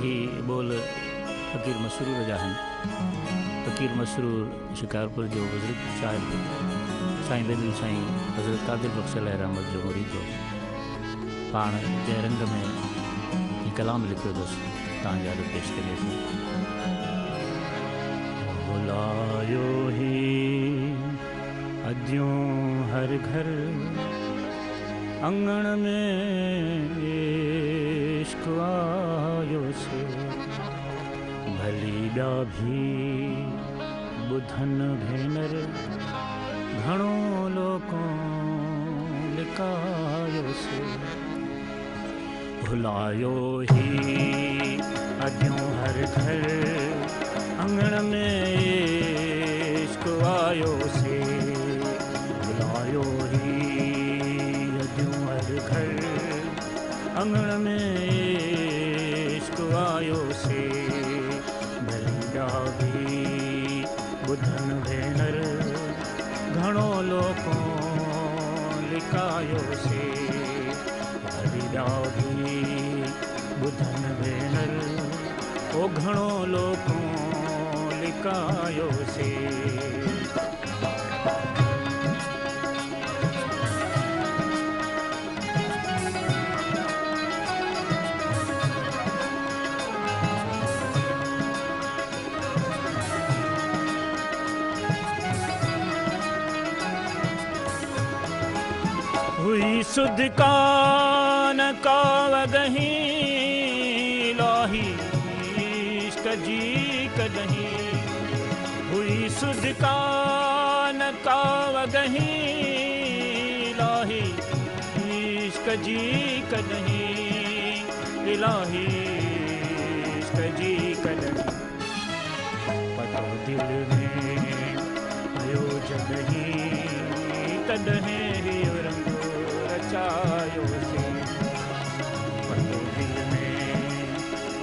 ही बोल फ़कीर मसरूर जा आहिनि। फ़कीर मसरूर शिकारपुर जो बुज़ुर्ग शाइर साईं बेदिल साईं हज़रत कादिर बख़्श अलैहि रहमत जो मुरीद हो। पाण जंहिं रंग में ही कलाम लिखियो अथसि तव्हांजे यादि पेश करे थो। बुलायो ही अज्यों हर घर अंगण में इश्क आयो से भली ॿिया भी ॿुधन भेनर घणो लोकों लिकायो से भुलायो ही अज्यों हर घर अंगण में इश्क आयो से भुलायो ही अज्यों हर घर अंगण में इश्क आयो से भलिया भी ॿुधन भेनर घणो लोकों लिकायो से भलिया भी ॿुधन भेनर ओ घणो लोकों लिकायो से। हुई सुध कान कावगही लाही इश्क जी कदहीं हुई सुध कान कावगही लाही इश्क जी कदहीं इलाही इश्क जी कदहीं पतो दिल में आयो जगहीं तॾहिं हियो रंग रचायो से पतो दिल में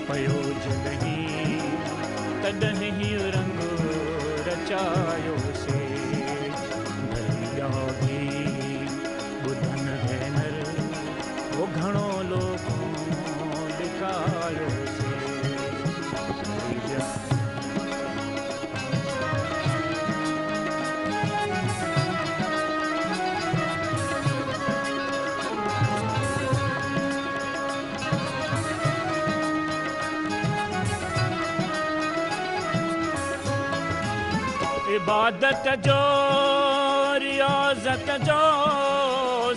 पयो जगहीं तॾहिं हियो रंग रचायो से भलिया भी ॿुधन भेनर वो घणो लोकों लिकायो से। इबादत जो रियाज़त जो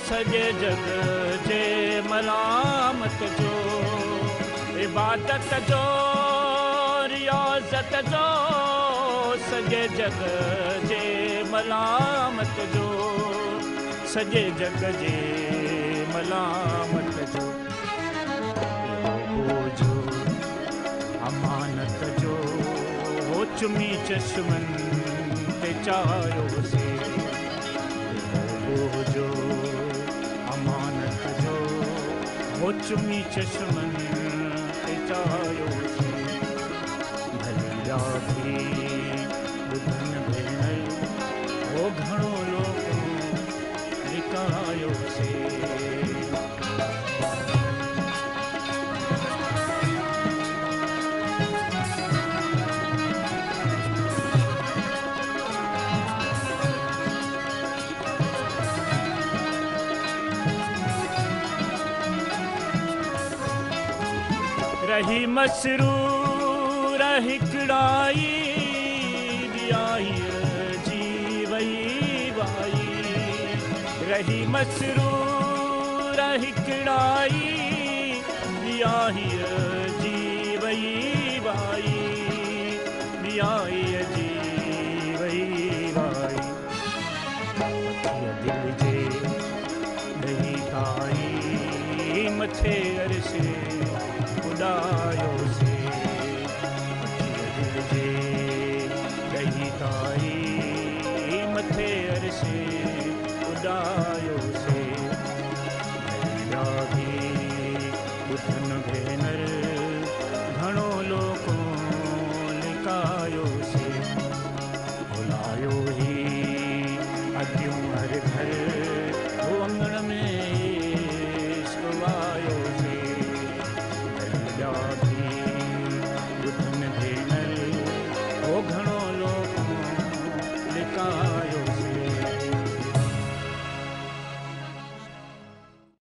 सॼे जग जे मलामत जो इबादत जो रियाज़त जो सॼे जग जे मलामत जो सॼे जग जे मलामत जो जो अमानत जो वो चुमी चश्मन ते चायो से जो अमानत जो वो चुमी चश्मन ते चायो से भलिया भी ॿुधन भेनर वो घणो लोकों लिकायो से। रही मसरूर हिकड़ाई बियाई जी वई वाई रही मसरूर हिकड़ाई बियाई जी वई वाई बियाई जी वई वाई दिल जे दही खाई मथे अरसे उड़ायो से दिल जे दही ताई मथे अरसे उड़ायो से भलिया भी ॿुधन भेनर घणो लोकों लिकायो से भुलायो ही अज्यों हर घर वो अंगण में इश्क आयो से भलिया भी घणो